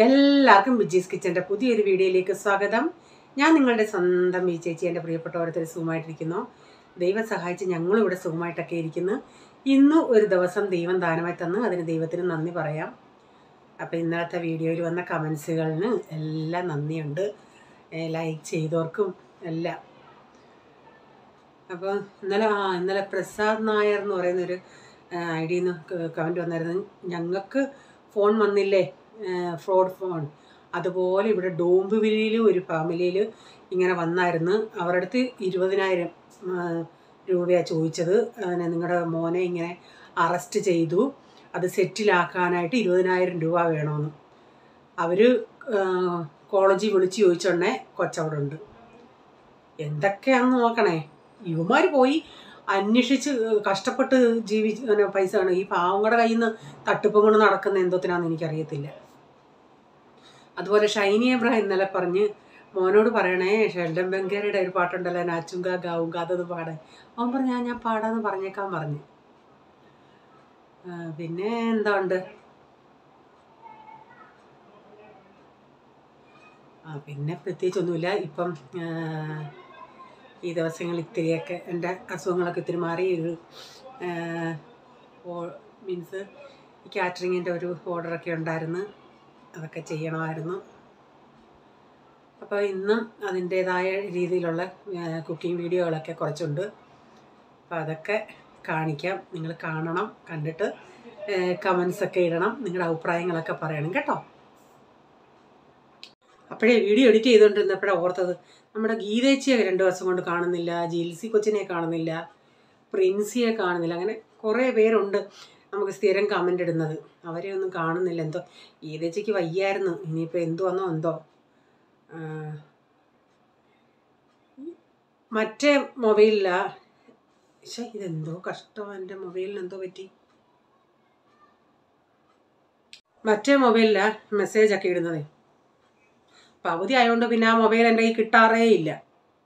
എല്ലാവർക്കും വിജീസ് കിച്ചൻ്റെ പുതിയൊരു വീഡിയോയിലേക്ക് സ്വാഗതം. ഞാൻ നിങ്ങളുടെ സ്വന്തം വി ചേച്ചി. എൻ്റെ പ്രിയപ്പെട്ട ഓരോരുത്തർ സുഖമായിട്ടിരിക്കുന്നു. ദൈവം സഹായിച്ച് ഞങ്ങളിവിടെ സുഖമായിട്ടൊക്കെ ഇരിക്കുന്നു. ഇന്നും ഒരു ദിവസം ദൈവം ദാനമായി തന്നു, അതിന് ദൈവത്തിന് നന്ദി പറയാം. അപ്പോൾ ഇന്നലത്തെ വീഡിയോയിൽ വന്ന കമൻസുകളിന് എല്ലാം നന്ദിയുണ്ട്, ലൈക്ക് ചെയ്തവർക്കും എല്ലാം. അപ്പോൾ ഇന്നലെ പ്രസാദ് നായർ എന്ന് പറയുന്നൊരു ഐഡിയിൽ നിന്ന് കമൻറ്റ് വന്നായിരുന്നു. ഞങ്ങൾക്ക് ഫോൺ വന്നില്ലേ, ഫ്രോഡ് ഫോൺ. അതുപോലെ ഇവിടെ ഡോംബുവിലിയിൽ ഒരു ഫാമിലിയിൽ ഇങ്ങനെ വന്നായിരുന്നു. അവരുടെ അടുത്ത് 20,000 രൂപയാണ് ചോദിച്ചത്. നിങ്ങളുടെ മോനെ ഇങ്ങനെ അറസ്റ്റ് ചെയ്തു, അത് സെറ്റിലാക്കാനായിട്ട് 20,000 രൂപ വേണമെന്ന്. അവർ കോളേജിൽ വിളിച്ച് ചോദിച്ചോണ്ടേ കൊച്ചവിടെ ഉണ്ട്. എന്തൊക്കെയാണെന്ന് നോക്കണേ. ഇവന്മാർ പോയി അന്വേഷിച്ച് കഷ്ടപ്പെട്ട് പൈസയാണ് ഈ പാവങ്ങളുടെ കയ്യിൽ നിന്ന് തട്ടിപ്പും കൊണ്ട് നടക്കുന്ന എന്തോത്തിനാണെന്ന് എനിക്കറിയത്തില്ല. അതുപോലെ ഷൈനി എബ്രഹാം ഇന്നലെ പറഞ്ഞ് മോനോട് പറയണേ, ഷെൽഡൻ ബംഗേറിയുടെ ഒരു പാട്ടുണ്ടല്ലോ, നാച്ചുങ്ക ഗാവുങ്ക, അതൊന്ന് പാടാൻ. അവൻ പറഞ്ഞാൽ ഞാൻ പാടാന്ന് പറഞ്ഞേക്കാൻ പറഞ്ഞു. പിന്നെ എന്താ ഉണ്ട്, പിന്നെ പ്രത്യേകിച്ചൊന്നുമില്ല. ഇപ്പം ഈ ദിവസങ്ങളിൽ ഇത്തിരിയൊക്കെ എൻ്റെ അസുഖങ്ങളൊക്കെ ഇത്തിരി മാറി. ഒരു മീൻസ് കാറ്ററിങ്ങിൻ്റെ ഒരു ഓർഡറൊക്കെ ഉണ്ടായിരുന്നു, അതൊക്കെ ചെയ്യണമായിരുന്നു. അപ്പോൾ ഇന്നും അതിൻ്റേതായ രീതിയിലുള്ള കുക്കിംഗ് വീഡിയോകളൊക്കെ കുറച്ചുണ്ട്. അപ്പോൾ അതൊക്കെ കാണിക്കാം, നിങ്ങൾ കാണണം. കണ്ടിട്ട് കമൻസൊക്കെ ഇടണം, നിങ്ങളുടെ അഭിപ്രായങ്ങളൊക്കെ പറയണം കേട്ടോ. അപ്പോഴേ വീഡിയോ എഡിറ്റ് ചെയ്തുകൊണ്ടിരുന്നപ്പോഴാണ് ഓർത്തത്, നമ്മുടെ ഗീതേച്ചിയെ 2 ദിവസം കൊണ്ട് കാണുന്നില്ല, ജിൽസി കൊച്ചിനെ കാണുന്നില്ല, പ്രിൻസിയെ കാണുന്നില്ല. അങ്ങനെ കുറേ പേരുണ്ട് നമുക്ക് സ്ഥിരം കമൻ്റ് ഇടുന്നത്. അവരെ ഒന്നും കാണുന്നില്ല. എന്തോ ഗീതേച്ചിക്ക് വയ്യായിരുന്നു, ഇനിയിപ്പോൾ എന്തുവന്നോ എന്തോ. മറ്റേ മൊബൈലിലാണ്. പക്ഷേ ഇതെന്തോ കഷ്ടം, എൻ്റെ മൊബൈലിന് എന്തോ പറ്റി. മറ്റേ മെസ്സേജ് മെസ്സേജൊക്കെ ഇടുന്നത്. അപ്പം അവധി ആയതുകൊണ്ട് പിന്നെ ആ മൊബൈൽ എൻ്റെ കയ്യിൽ കിട്ടാറേ ഇല്ല.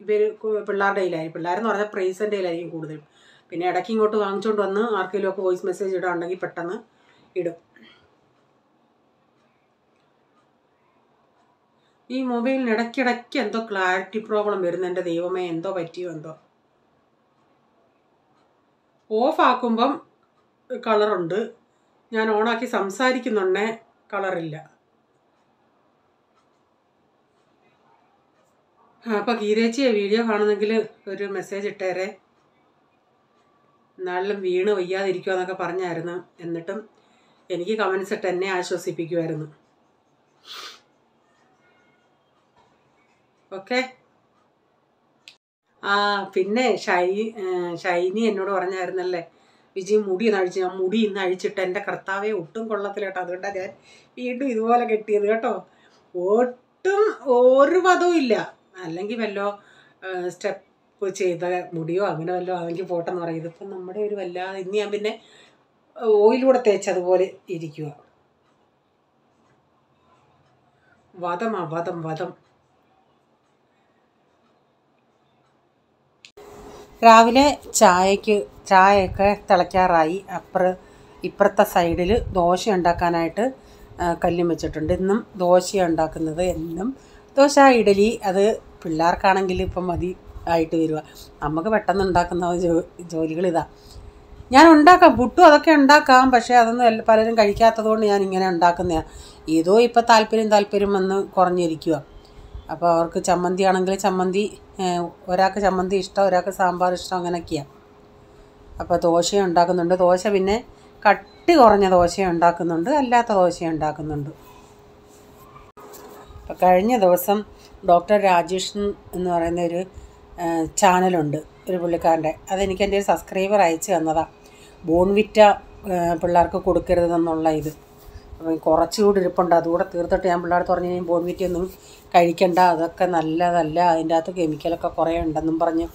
ഇവർ പിള്ളേരുടെ കയ്യിലായിരിക്കും. പിള്ളേരെന്ന് പറഞ്ഞാൽ പ്രൈസിൻ്റെ കയ്യിലായിരിക്കും കൂടുതലും. പിന്നെ ഇടയ്ക്ക് ഇങ്ങോട്ട് വാങ്ങിച്ചുകൊണ്ട് വന്ന് ആർക്കെങ്കിലും ഒക്കെ വോയിസ് മെസ്സേജ് ഇടാനുണ്ടെങ്കിൽ പെട്ടെന്ന് ഇടും. ഈ മൊബൈലിന് ഇടയ്ക്കിടയ്ക്ക് എന്തോ ക്ലാരിറ്റി പ്രോബ്ലം വരുന്നു. എൻ്റെ ദൈവമേ, എന്തോ പറ്റിയോ എന്തോ. ഓഫാക്കുമ്പം കളറുണ്ട്, ഞാൻ ഓണാക്കി സംസാരിക്കുന്നുണ്ടേ കളറില്ല. അപ്പോൾ ഗീതേച്ചിയെ വീഡിയോ കാണുന്നെങ്കിൽ ഒരു മെസ്സേജ് ഇട്ടേരെ. എന്നാലും വീണ് വയ്യാതിരിക്കുക എന്നൊക്കെ പറഞ്ഞായിരുന്നു. എന്നിട്ടും എനിക്ക് കമൻസ് ഇട്ട് എന്നെ ആശ്വസിപ്പിക്കുമായിരുന്നു. ഓക്കെ. പിന്നെ ഷൈനി എന്നോട് പറഞ്ഞായിരുന്നല്ലേ, വിജയ് മുടി ഒന്ന് അഴിച്ച്. ഞാൻ മുടി ഇന്ന് അഴിച്ചിട്ട് എൻ്റെ കർത്താവെ ഒട്ടും കൊള്ളത്തില്ല കേട്ടോ. അതുകൊണ്ടാണ് ഞാൻ വീണ്ടും ഇതുപോലെ കെട്ടിയത് കേട്ടോ. ഒട്ടും ഒരു പദവും ഇല്ല. അല്ലെങ്കിൽ വല്ലോ സ്റ്റെപ്പ് ചെയ്ത മുടിയോ അങ്ങനെ വല്ലോ ആണെങ്കിൽ പോട്ടെന്ന് പറയും. ഇതിപ്പം നമ്മുടെ ഒരു വല്ലാതെ ഇന്ന് ഞാൻ പിന്നെ ഓയിലൂടെ തേച്ചതുപോലെ ഇരിക്കുക. വധം. രാവിലെ ചായയൊക്കെ തിളയ്ക്കാറായി. ഇപ്പുറത്തെ സൈഡിൽ ദോശ ഉണ്ടാക്കാനായിട്ട് കല്ലും വെച്ചിട്ടുണ്ട്. ഇന്നും ദോശയാണ് ഉണ്ടാക്കുന്നത്. എന്നും ദോശ, ഇഡലി. അത് പിള്ളേർക്കാണെങ്കിൽ ഇപ്പം മതി ആയിട്ട് വരിക. നമുക്ക് പെട്ടെന്ന് ഉണ്ടാക്കുന്ന ജോലികൾ ഇതാ. ഞാൻ ഉണ്ടാക്കാം, പുട്ടും അതൊക്കെ ഉണ്ടാക്കാം. പക്ഷേ അതൊന്നും പലരും കഴിക്കാത്തത് കൊണ്ട് ഞാൻ ഇങ്ങനെ ഉണ്ടാക്കുന്നതാണ്. ഏതോ ഇപ്പോൾ താല്പര്യം വന്ന് കുറഞ്ഞിരിക്കുക. അപ്പോൾ അവർക്ക് ചമ്മന്തി ആണെങ്കിൽ ചമ്മന്തി, ഒരാൾക്ക് ചമ്മന്തി ഇഷ്ടം, ഒരാൾക്ക് സാമ്പാർ ഇഷ്ടം, അങ്ങനെയൊക്കെയാണ്. അപ്പോൾ ദോശ ഉണ്ടാക്കുന്നുണ്ട്. ദോശ പിന്നെ കട്ടി കുറഞ്ഞ ദോശ ഉണ്ടാക്കുന്നുണ്ട്, അല്ലാത്ത ദോശ ഉണ്ടാക്കുന്നുണ്ട്. അപ്പോൾ കഴിഞ്ഞ ദിവസം ഡോക്ടർ രാജേഷ് എന്ന് പറയുന്ന ഒരു ചാനലുണ്ട്, ഒരു പുള്ളിക്കാരൻ്റെ. അതെനിക്ക് എൻ്റെ ഒരു സബ്സ്ക്രൈബർ അയച്ചു തന്നതാണ്. ബോൺവിറ്റ പിള്ളേർക്ക് കൊടുക്കരുതെന്നുള്ള ഇത്. അപ്പോൾ കുറച്ചുകൂടി ഇരിപ്പുണ്ട്, അതുകൂടെ തീർത്തിട്ട് ഞാൻ പിള്ളേർക്ക് പറഞ്ഞു, കഴിഞ്ഞാൽ ബോൺവിറ്റയൊന്നും കഴിക്കണ്ട, അതൊക്കെ നല്ലതല്ല, അതിൻ്റെ അകത്ത് കെമിക്കലൊക്കെ കുറേ ഉണ്ടെന്നും പറഞ്ഞ്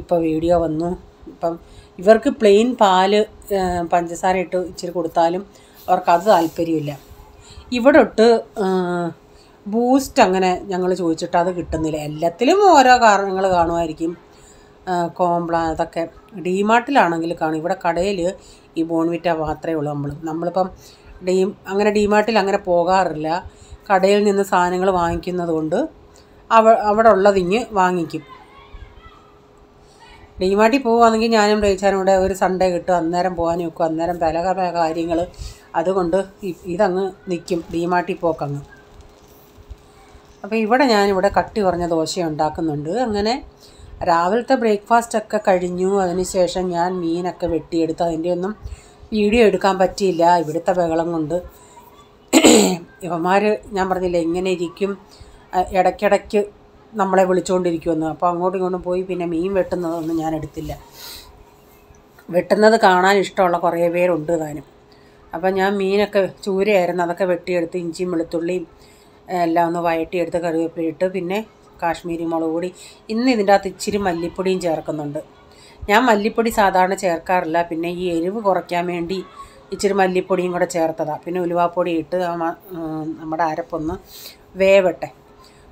ഇപ്പോൾ വീഡിയോ വന്നു. ഇപ്പം ഇവർക്ക് പ്ലെയിൻ പാല് പഞ്ചസാര ഇട്ട് ഇച്ചിരി കൊടുത്താലും അവർക്കത് താല്പര്യമില്ല. ഇവിടെ ഇട്ട് ബൂസ്റ്റ് അങ്ങനെ ഞങ്ങൾ ചോദിച്ചിട്ട് അത് കിട്ടുന്നില്ല. എല്ലാത്തിലും ഓരോ കാരണങ്ങൾ കാണുമായിരിക്കും. അതൊക്കെ ഡിമാർട്ടിലാണെങ്കിൽ കാണും. ഇവിടെ കടയിൽ ഈ ബോൺവിറ്റ മാത്രമേ ഉള്ളൂ. നമ്മളിപ്പം അങ്ങനെ ഡിമാർട്ടിൽ അങ്ങനെ പോകാറില്ല. കടയിൽ നിന്ന് സാധനങ്ങൾ വാങ്ങിക്കുന്നത് കൊണ്ട് അവിടെ ഉള്ളതിങ്ങ് വാങ്ങിക്കും. ഡിമാർട്ടിൽ പോവുകയാണെങ്കിൽ ഞാനും റേച്ചാനും കൂടെ ഒരു സൺഡേ കിട്ടും, അന്നേരം പോകാനും വെക്കും. അന്നേരം പല കാര്യങ്ങൾ അതുകൊണ്ട് ഇതങ്ങ് നിൽക്കും ഡിമാർട്ടിൽ പോക്കങ്ങ്. അപ്പോൾ ഇവിടെ ഞാനിവിടെ കട്ടി കുറഞ്ഞ ദോശ ഉണ്ടാക്കുന്നുണ്ട്. അങ്ങനെ രാവിലത്തെ ബ്രേക്ക്ഫാസ്റ്റൊക്കെ കഴിഞ്ഞു. അതിനുശേഷം ഞാൻ മീനൊക്കെ വെട്ടിയെടുത്ത് അതിൻ്റെ ഒന്നും വീഡിയോ എടുക്കാൻ പറ്റിയില്ല ഇവിടുത്തെ ബഹളം കൊണ്ട്. ഇവന്മാർ ഞാൻ പറഞ്ഞില്ലേ ഇങ്ങനെ ഇരിക്കും, ഇടയ്ക്കിടയ്ക്ക് നമ്മളെ വിളിച്ചുകൊണ്ടിരിക്കുമെന്ന്. അപ്പോൾ അങ്ങോട്ടും ഇങ്ങോട്ടും പോയി പിന്നെ മീൻ വെട്ടുന്നതൊന്നും ഞാൻ എടുത്തില്ല. വെട്ടുന്നത് കാണാൻ ഇഷ്ടമുള്ള കുറേ പേരുണ്ട് താനും. അപ്പം ഞാൻ മീനൊക്കെ ചൂരയായിരുന്നു, അതൊക്കെ വെട്ടിയെടുത്ത് ഇഞ്ചിയും വെളുത്തുള്ളിയും എല്ലാം ഒന്ന് വഴട്ടിയെടുത്ത് കറിവേപ്പിലിട്ട് പിന്നെ കാശ്മീരി മുളക് പൊടി. ഇന്ന് ഇതിൻ്റെ അകത്ത് ഇച്ചിരി മല്ലിപ്പൊടിയും ചേർക്കുന്നുണ്ട്. ഞാൻ മല്ലിപ്പൊടി സാധാരണ ചേർക്കാറില്ല, പിന്നെ ഈ എരിവ് കുറയ്ക്കാൻ വേണ്ടി ഇച്ചിരി മല്ലിപ്പൊടിയും കൂടെ ചേർത്തതാണ്. പിന്നെ ഉലുവാപ്പൊടി ഇട്ട് നമ്മുടെ അരപ്പൊന്ന് വേവട്ടെ.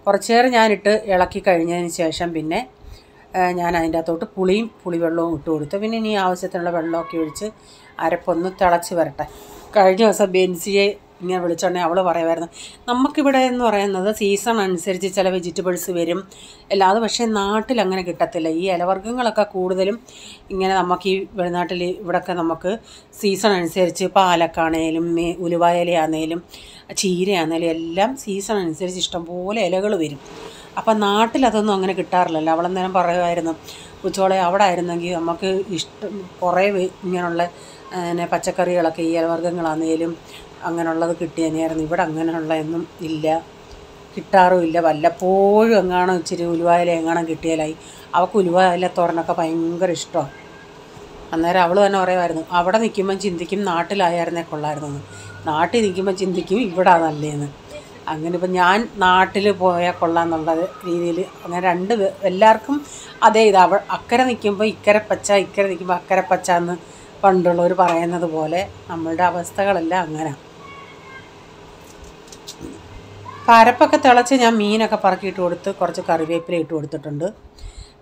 കുറച്ച് നേരം ഞാനിട്ട് ഇളക്കി കഴിഞ്ഞതിന് ശേഷം പിന്നെ ഞാൻ അതിൻ്റെ അകത്തോട്ട് പുളിവെള്ളവും ഇട്ട് കൊടുത്തു. പിന്നെ ഇനി ആവശ്യത്തിനുള്ള വെള്ളമൊക്കെ ഒഴിച്ച് അരപ്പൊന്ന് തിളച്ച് വരട്ടെ. കഴിഞ്ഞ ദിവസം ബെൻസിയെ ഇങ്ങനെ വിളിച്ചോണ്ടെങ്കിൽ അവൾ പറയുമായിരുന്നു, നമുക്കിവിടെ എന്ന് പറയുന്നത് സീസൺ അനുസരിച്ച് ചില വെജിറ്റബിൾസ് വരും അത് പക്ഷേ നാട്ടിൽ അങ്ങനെ കിട്ടത്തില്ല. ഈ ഇലവർഗ്ഗങ്ങളൊക്കെ കൂടുതലും ഇങ്ങനെ നമുക്ക് ഈ വെളിനാട്ടിൽ ഇവിടെയൊക്കെ നമുക്ക് സീസൺ അനുസരിച്ച് പാലക്കാണേലും ഉലുവായിലയാണേലും ചീരയാണേലും എല്ലാം സീസൺ അനുസരിച്ച് ഇഷ്ടംപോലെ ഇലകൾ വരും. അപ്പം നാട്ടിലതൊന്നും അങ്ങനെ കിട്ടാറില്ലല്ലോ. അവളന്നേരം പറയുമായിരുന്നു, ഉച്ചോളെ അവിടെ ആയിരുന്നെങ്കിൽ നമുക്ക് കുറേ ഇങ്ങനെയുള്ള പച്ചക്കറികളൊക്കെ ഈ ഇലവർഗ്ഗങ്ങളാണേലും അങ്ങനെയുള്ളത് കിട്ടിയതിനായിരുന്നു. ഇവിടെ അങ്ങനെയുള്ളതൊന്നും ഇല്ല, കിട്ടാറുമില്ല. വല്ലപ്പോഴും എങ്ങാനും ഇച്ചിരി ഉലുവായില എങ്ങാനും കിട്ടിയാലായി. അവൾക്ക് ഉലുവായില തോരനൊക്കെ ഭയങ്കര ഇഷ്ടമാണ്. അന്നേരം അവൾ തന്നെ പറയുമായിരുന്നു, അവിടെ നിൽക്കുമ്പം ചിന്തിക്കും നാട്ടിലായിരുന്നേ കൊള്ളായിരുന്നെന്ന്, നാട്ടിൽ നിൽക്കുമ്പോൾ ചിന്തിക്കും ഇവിടെ നല്ലതെന്ന്. അങ്ങനെ ഇപ്പം ഞാൻ നാട്ടിൽ പോയാൽ കൊള്ളാമെന്നുള്ള രീതിയിൽ അങ്ങനെ എല്ലാവർക്കും അതേ ഇത്. അക്കരെ നിൽക്കുമ്പോൾ ഇക്കരെ പച്ച, ഇക്കരെ നിൽക്കുമ്പോൾ അക്കരെ പച്ച എന്ന് പണ്ടുള്ളവർ പറയുന്നത് പോലെ നമ്മളുടെ അവസ്ഥകളെല്ലാം അങ്ങനെ. പരപ്പൊക്കെ തിളച്ച് ഞാൻ മീനൊക്കെ പറക്കിയിട്ട് കൊടുത്ത് കുറച്ച് കറിവേപ്പില ഇട്ട് കൊടുത്തിട്ടുണ്ട്.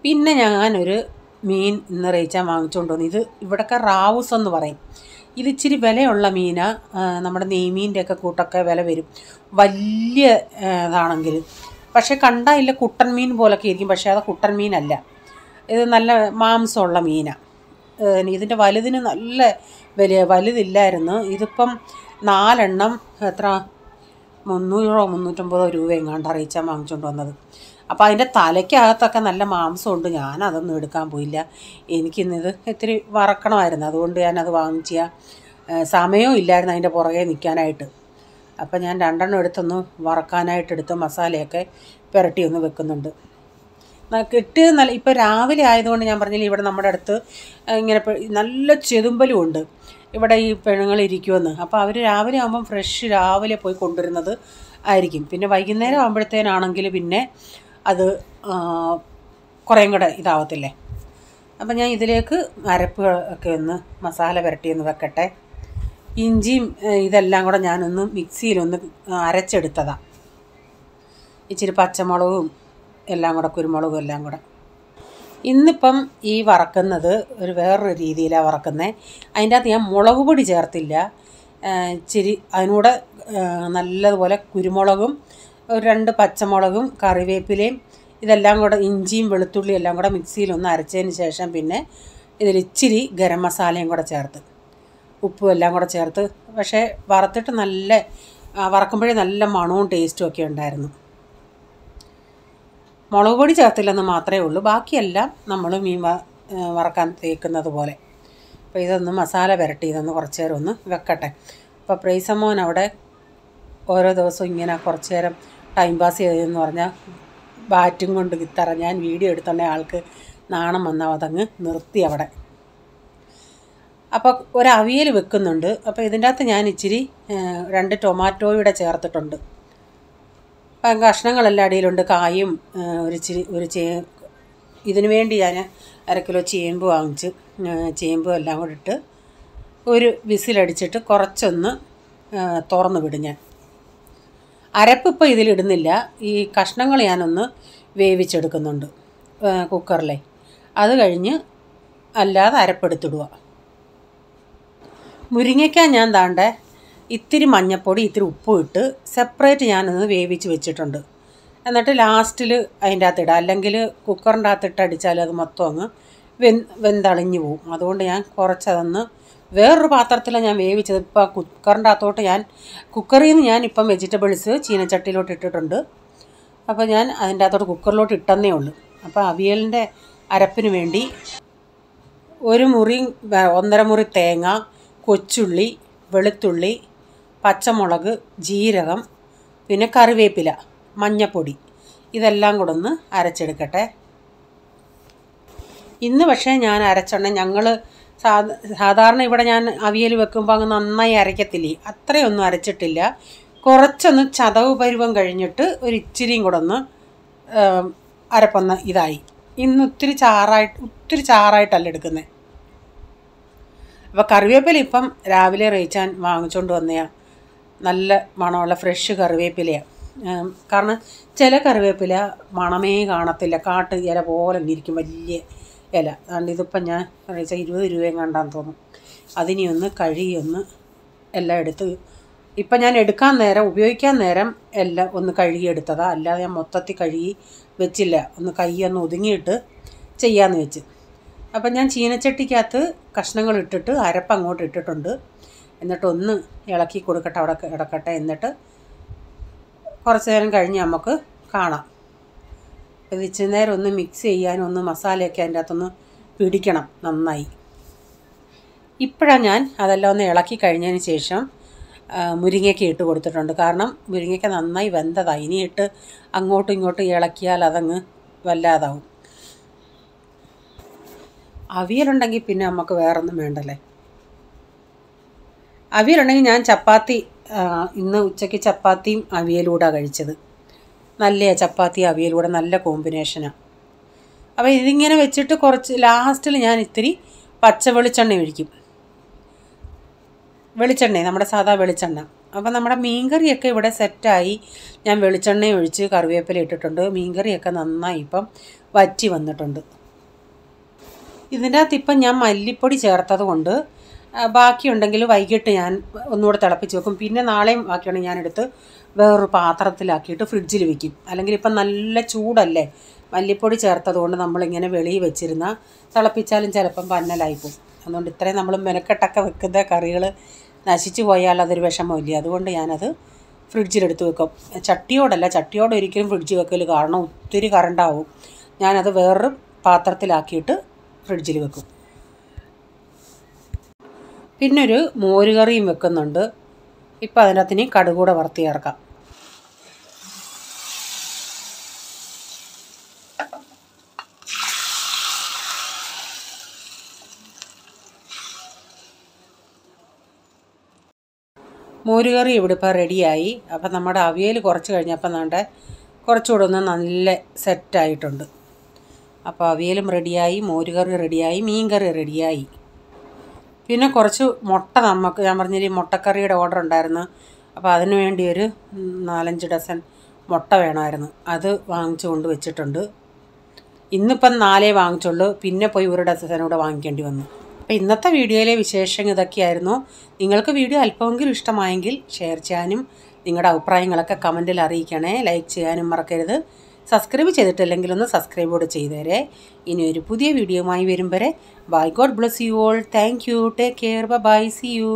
പിന്നെ ഞാനൊരു മീൻ ഇന്ന് റേച്ചാൻ വാങ്ങിച്ചുകൊണ്ട് വന്നു. ഇത് ഇവിടെയൊക്കെ റാവൂസ് എന്ന് പറയും. ഇത് ഇച്ചിരി വിലയുള്ള മീനാണ്. നമ്മുടെ നെയ്മീൻ്റെയൊക്കെ കൂട്ടൊക്കെ വില വരും വലിയ ഇതാണെങ്കിൽ. പക്ഷേ കണ്ടാൽ ഇല്ല കുട്ടൻ മീൻ പോലൊക്കെ ഇരിക്കും, പക്ഷേ അത് കുട്ടൻ മീനല്ല. ഇത് നല്ല മാംസമുള്ള മീനാണ്. ഇതിൻ്റെ വലുതിന് നല്ല വില, വലുതില്ലായിരുന്നു. ഇതിപ്പം 4 എണ്ണം എത്ര 300-350 രൂപ എങ്ങാണ്ട് അറിയിച്ചാൽ വാങ്ങിച്ചുകൊണ്ട് വന്നത്. അപ്പോൾ അതിൻ്റെ തലയ്ക്കകത്തൊക്കെ നല്ല മാംസമുണ്ട്. ഞാനതൊന്നും എടുക്കാൻ പോയില്ല. എനിക്കിന്നത് ഇത്തിരി വറക്കണമായിരുന്നു, അതുകൊണ്ട് ഞാനത് വാങ്ങിച്ച സമയവും ഇല്ലായിരുന്നു അതിൻ്റെ പുറകെ നിൽക്കാനായിട്ട്. അപ്പോൾ ഞാൻ 2 എണ്ണം എടുത്തൊന്ന് വറക്കാനായിട്ടെടുത്ത് മസാലയൊക്കെ പുരട്ടി ഒന്ന് വെക്കുന്നുണ്ട്. കിട്ടിയത് നല്ല. ഇപ്പോൾ രാവിലെ ആയതുകൊണ്ട് ഞാൻ പറഞ്ഞില്ല ഇവിടെ നമ്മുടെ അടുത്ത് ഇങ്ങനെ നല്ല ചെതുമ്പലും ഉണ്ട്. ഇവിടെ ഈ പെണ്ണുങ്ങൾ ഇരിക്കുമെന്ന്. അപ്പോൾ അവർ രാവിലെ ആകുമ്പം ഫ്രഷ് രാവിലെ പോയി കൊണ്ടുവരുന്നത് ആയിരിക്കും. പിന്നെ വൈകുന്നേരം ആകുമ്പോഴത്തേനാണെങ്കിൽ പിന്നെ അത് കുറേയും കൂടെ ഇതാവത്തില്ലേ. അപ്പം ഞാൻ ഇതിലേക്ക് അരപ്പ് ഒക്കെ ഒന്ന് മസാല പുരട്ടിയൊന്ന് വെക്കട്ടെ. ഇഞ്ചിയും ഇതെല്ലാം കൂടെ ഞാനൊന്ന് മിക്സിയിലൊന്ന് അരച്ചെടുത്തതാണ്. ഇച്ചിരി പച്ചമുളകും എല്ലാം കൂടെ, കുരുമുളകും എല്ലാം കൂടെ. ഇന്നിപ്പം ഈ വറക്കുന്നത് വേറൊരു രീതിയിലാണ് വറക്കുന്നത്. അതിൻ്റെ അകത്ത് ഞാൻ മുളക് പൊടി ചേർത്തില്ല. ഇച്ചിരി അതിനൂടെ നല്ലതുപോലെ കുരുമുളകും 2 പച്ചമുളകും കറിവേപ്പിലയും ഇതെല്ലാം കൂടെ ഇഞ്ചിയും വെളുത്തുള്ളിയും എല്ലാം കൂടെ മിക്സിയിലൊന്ന് അരച്ചതിന് ശേഷം പിന്നെ ഇതിലിച്ചിരി ഗരം മസാലയും കൂടെ ചേർത്ത് ഉപ്പും എല്ലാം കൂടെ ചേർത്ത്. പക്ഷേ വറുത്തിട്ട് വറക്കുമ്പോഴേ നല്ല മണവും ടേസ്റ്റും ഒക്കെ ഉണ്ടായിരുന്നു. മുളക് പൊടി ചേർത്തില്ലെന്ന് മാത്രമേ ഉള്ളൂ, ബാക്കിയെല്ലാം നമ്മൾ മീൻ വറക്കാൻ തേക്കുന്നത് പോലെ. അപ്പോൾ ഇതൊന്ന് മസാല പുരട്ടി ഇതൊന്ന് കുറച്ച് നേരം ഒന്ന് വെക്കട്ടെ. അപ്പോൾ പ്രൈസമോൻ അവിടെ ഓരോ ദിവസവും ഇങ്ങനെ കുറച്ച് നേരം ടൈം പാസ് ചെയ്തതെന്ന് പറഞ്ഞാൽ ബാറ്റും കൊണ്ട് ഗിത്താറ. ഞാൻ വീഡിയോ എടുത്തുണ്ടെങ്കിൽ ആൾക്ക് നാണം വന്നാൽ അതങ്ങ് നിർത്തി അവിടെ. അപ്പോൾ ഒരു അവിയൽ വെക്കുന്നുണ്ട്. അപ്പോൾ ഇതിൻ്റെ അകത്ത് ഞാൻ ഇച്ചിരി 2 ടൊമാറ്റോയുടെ ചേർത്തിട്ടുണ്ട്. അപ്പം കഷ്ണങ്ങളെല്ലാം അടിയിലുണ്ട്. കായും ഇതിനു വേണ്ടി ഞാൻ 1/2 കിലോ ചേമ്പ് വാങ്ങിച്ച് ചേമ്പും എല്ലാം കൂടെ ഇട്ട് ഒരു വിസിലടിച്ചിട്ട് കുറച്ചൊന്ന് തുറന്ന് വിടും ഞാൻ. അരപ്പ് ഇപ്പോൾ ഇതിലിടുന്നില്ല. ഈ കഷ്ണങ്ങൾ ഞാനൊന്ന് വേവിച്ചെടുക്കുന്നുണ്ട് കുക്കറിലെ. അത് കഴിഞ്ഞ് അല്ലാതെ അരപ്പെടുത്തിടുക. മുരിങ്ങയ്ക്ക ഞാൻ ഇത്തിരി മഞ്ഞൾപ്പൊടി ഇത്തിരി ഉപ്പും ഇട്ട് സെപ്പറേറ്റ് ഞാനൊന്ന് വേവിച്ച് വെച്ചിട്ടുണ്ട്. എന്നിട്ട് ലാസ്റ്റിൽ അതിൻ്റെ അകത്ത് ഇടാം. അല്ലെങ്കിൽ കുക്കറിൻ്റെ അകത്തിട്ട് അടിച്ചാൽ അത് മൊത്തം അങ്ങ് വെന്തളിഞ്ഞു പോവും. അതുകൊണ്ട് ഞാൻ കുറച്ചതൊന്ന് വേറൊരു പാത്രത്തിലാണ് ഞാൻ വേവിച്ചത്. ഇപ്പോൾ കുക്കറിൻ്റെ അകത്തോട്ട് കുക്കറിൽ നിന്ന് ഞാനിപ്പം വെജിറ്റബിൾസ് ചീനച്ചട്ടിയിലോട്ട് ഇട്ടിട്ടുണ്ട്. അപ്പോൾ ഞാൻ അതിൻ്റെ അകത്തോട്ട് കുക്കറിലോട്ട് ഇട്ടെന്നേ ഉള്ളൂ. അപ്പോൾ അവിയലിൻ്റെ അരപ്പിന് വേണ്ടി 1 മുറി 1.5 മുറി തേങ്ങ, കൊച്ചുള്ളി, വെളുത്തുള്ളി, പച്ചമുളക്, ജീരകം, പിന്നെ കറിവേപ്പില, മഞ്ഞൾപ്പൊടി ഇതെല്ലാം കൂടെ ഒന്ന് അരച്ചെടുക്കട്ടെ. ഇന്ന് പക്ഷേ ഞാൻ അരച്ചെണ്ണ ഞങ്ങൾ സാധാരണ ഇവിടെ ഞാൻ അവിയൽ വെക്കുമ്പോൾ അങ്ങ് നന്നായി അരയ്ക്കത്തില്ലേ, അത്രയൊന്നും അരച്ചിട്ടില്ല. കുറച്ചൊന്ന് ചതവ് പരുവം കഴിഞ്ഞിട്ട് ഒരു ഇച്ചിരിയും കൂടെ ഒന്ന് അരപ്പൊന്ന് ഇതായി. ഇന്ന് ഒത്തിരി ചാറായിട്ടല്ല എടുക്കുന്നത്. അപ്പോൾ കറിവേപ്പില ഇപ്പം രാവിലെ റേച്ചാൻ വാങ്ങിച്ചുകൊണ്ട് വന്നതാണ്. നല്ല മണമുള്ള ഫ്രഷ് കറിവേപ്പിലയാണ്. കാരണം ചില കറിവേപ്പില മണമേ കാണത്തില്ല, കാട്ട് ഇല പോലെ ഇരിക്കും, വലിയ ഇല. അതുകൊണ്ട് ഇതിപ്പം ഞാൻ റേച്ചാൽ 20 രൂപയും കണ്ടാന്ന് തോന്നും. അതിനെ ഒന്ന് കഴുകിയൊന്ന് എല്ലാം എടുത്ത് ഇപ്പം ഞാൻ ഉപയോഗിക്കാൻ നേരം എല്ലാം ഒന്ന് കഴുകിയെടുത്തതാണ്. അല്ലാതെ ഞാൻ മൊത്തത്തിൽ കഴുകി വെച്ചില്ല. ഒന്ന് കൈയൊന്ന് ഒതുങ്ങിയിട്ട് ചെയ്യാമെന്ന് വെച്ച്. അപ്പം ഞാൻ ചീനച്ചട്ടിക്കകത്ത് കഷ്ണങ്ങൾ ഇട്ടിട്ട് അരപ്പ് അങ്ങോട്ട് ഇട്ടിട്ടുണ്ട്. എന്നിട്ടൊന്ന് ഇളക്കി കൊടുക്കട്ടെ, അവിടെ കിടക്കട്ടെ. എന്നിട്ട് കുറച്ച് നേരം കഴിഞ്ഞ് നമുക്ക് കാണാം. ഇത് ഇച്ചിരി നേരം ഒന്ന് മിക്സ് ചെയ്യാനും ഒന്ന് മസാലയൊക്കെ അതിൻ്റെ അകത്തൊന്ന് പിടിക്കണം നന്നായി. ഇപ്പോഴാണ് ഞാൻ അതെല്ലാം ഒന്ന് ഇളക്കി കഴിഞ്ഞതിന് ശേഷം മുരിങ്ങയ്ക്ക ഇട്ട് കൊടുത്തിട്ടുണ്ട്. കാരണം മുരിങ്ങയ്ക്ക നന്നായി വെന്തതാണ്. ഇനിയിട്ട് അങ്ങോട്ടും ഇങ്ങോട്ടും ഇളക്കിയാൽ അതങ്ങ് വല്ലാതാവും. അവിയലുണ്ടെങ്കിൽ പിന്നെ നമുക്ക് വേറൊന്നും വേണ്ടല്ലേ. അവിയലുണ്ടെങ്കിൽ ഞാൻ ചപ്പാത്തി ഇന്ന് ഉച്ചയ്ക്ക് ചപ്പാത്തിയും അവിയലൂടെ കഴിച്ചത്. നല്ല ചപ്പാത്തി അവിയലൂടെ നല്ല കോമ്പിനേഷനാണ്. അപ്പോൾ ഇതിങ്ങനെ വെച്ചിട്ട് കുറച്ച് ലാസ്റ്റിൽ ഞാൻ ഇത്തിരി പച്ച വെളിച്ചെണ്ണ ഒഴിക്കും. നമ്മുടെ സാധാ വെളിച്ചെണ്ണ. അപ്പോൾ നമ്മുടെ മീൻകറിയൊക്കെ ഇവിടെ സെറ്റായി. ഞാൻ വെളിച്ചെണ്ണ ഒഴിച്ച് കറിവേപ്പില ഇട്ടിട്ടുണ്ട്. മീൻകറിയൊക്കെ നന്നായി ഇപ്പം വറ്റി വന്നിട്ടുണ്ട്. ഇതിൻ്റെ അകത്ത് ഇപ്പം ഞാൻ മല്ലിപ്പൊടി ചേർത്തത് കൊണ്ട് ബാക്കിയുണ്ടെങ്കിൽ വൈകിട്ട് ഞാൻ ഒന്നുകൂടെ തിളപ്പിച്ച് വെക്കും. പിന്നെ നാളെയും ബാക്കിയുണ്ടെങ്കിൽ ഞാനെടുത്ത് വേറൊരു പാത്രത്തിലാക്കിയിട്ട് ഫ്രിഡ്ജിൽ വെക്കും. അല്ലെങ്കിൽ ഇപ്പം നല്ല ചൂടല്ലേ, മല്ലിപ്പൊടി ചേർത്തത് കൊണ്ട് നമ്മളിങ്ങനെ വെളിയിൽ വെച്ചിരുന്നാൽ തിളപ്പിച്ചാലും ചിലപ്പം പന്നലായിപ്പോവും. അതുകൊണ്ട് ഇത്രയും നമ്മൾ മെനക്കെട്ടൊക്കെ വെക്കുന്ന കറികൾ നശിച്ചു പോയാൽ അതൊരു വിഷമമില്ല. അതുകൊണ്ട് ഞാനത് ഫ്രിഡ്ജിലെടുത്ത് വെക്കും. ചട്ടിയോടെ ഒരിക്കലും ഫ്രിഡ്ജിൽ വെക്കൽ, കാരണം ഒത്തിരി കറണ്ടാവും. ഞാനത് വേറൊരു പാത്രത്തിലാക്കിയിട്ട് ഫ്രിഡ്ജിൽ വെക്കും. പിന്നൊരു മോരുകറിയും വെക്കുന്നുണ്ട്. ഇപ്പം അതിനകത്തിന് കടുകൂടെ വറുത്ത് ചേർക്കാം. മോരുകറി ഇവിടെ ഇപ്പോൾ റെഡിയായി. അപ്പം നമ്മുടെ അവിയൽ കുറച്ച് കഴിഞ്ഞപ്പോൾ കുറച്ചുകൂടെ ഒന്ന് നല്ല സെറ്റായിട്ടുണ്ട്. അപ്പോൾ അവിയലും റെഡിയായി, മോരുകറി റെഡിയായി, മീൻകറി റെഡിയായി. പിന്നെ കുറച്ച് മുട്ട ഞാൻ പറഞ്ഞൊരു മുട്ടക്കറിയുടെ ഓർഡർ ഉണ്ടായിരുന്നു. അപ്പോൾ അതിന് വേണ്ടി ഒരു 4-5 ഡസൻ മുട്ട വേണമായിരുന്നു. അത് വാങ്ങിച്ചു കൊണ്ട് വെച്ചിട്ടുണ്ട്. ഇന്നിപ്പം 4 വാങ്ങിച്ചുള്ളൂ. പിന്നെ പോയി 1 ഡസൻ കൂടെ വാങ്ങിക്കേണ്ടി വന്നു. അപ്പോൾ ഇന്നത്തെ വീഡിയോയിലെ വിശേഷം ഇതൊക്കെയായിരുന്നു. നിങ്ങൾക്ക് വീഡിയോ അല്പമെങ്കിലും ഇഷ്ടമായെങ്കിൽ ഷെയർ ചെയ്യാനും നിങ്ങളുടെ അഭിപ്രായങ്ങളൊക്കെ കമൻറ്റിൽ അറിയിക്കണേ. ലൈക്ക് ചെയ്യാനും മറക്കരുത്. സബ്സ്ക്രൈബ് ചെയ്തിട്ടില്ലെങ്കിൽ ഒന്ന് സബ്സ്ക്രൈബ് കൂടെ ചെയ്തേരെ. ഇനി ഒരു പുതിയ വീഡിയോയുമായി വരും വരെ bye. God bless you all. Thank you. Take care. Bye. See U.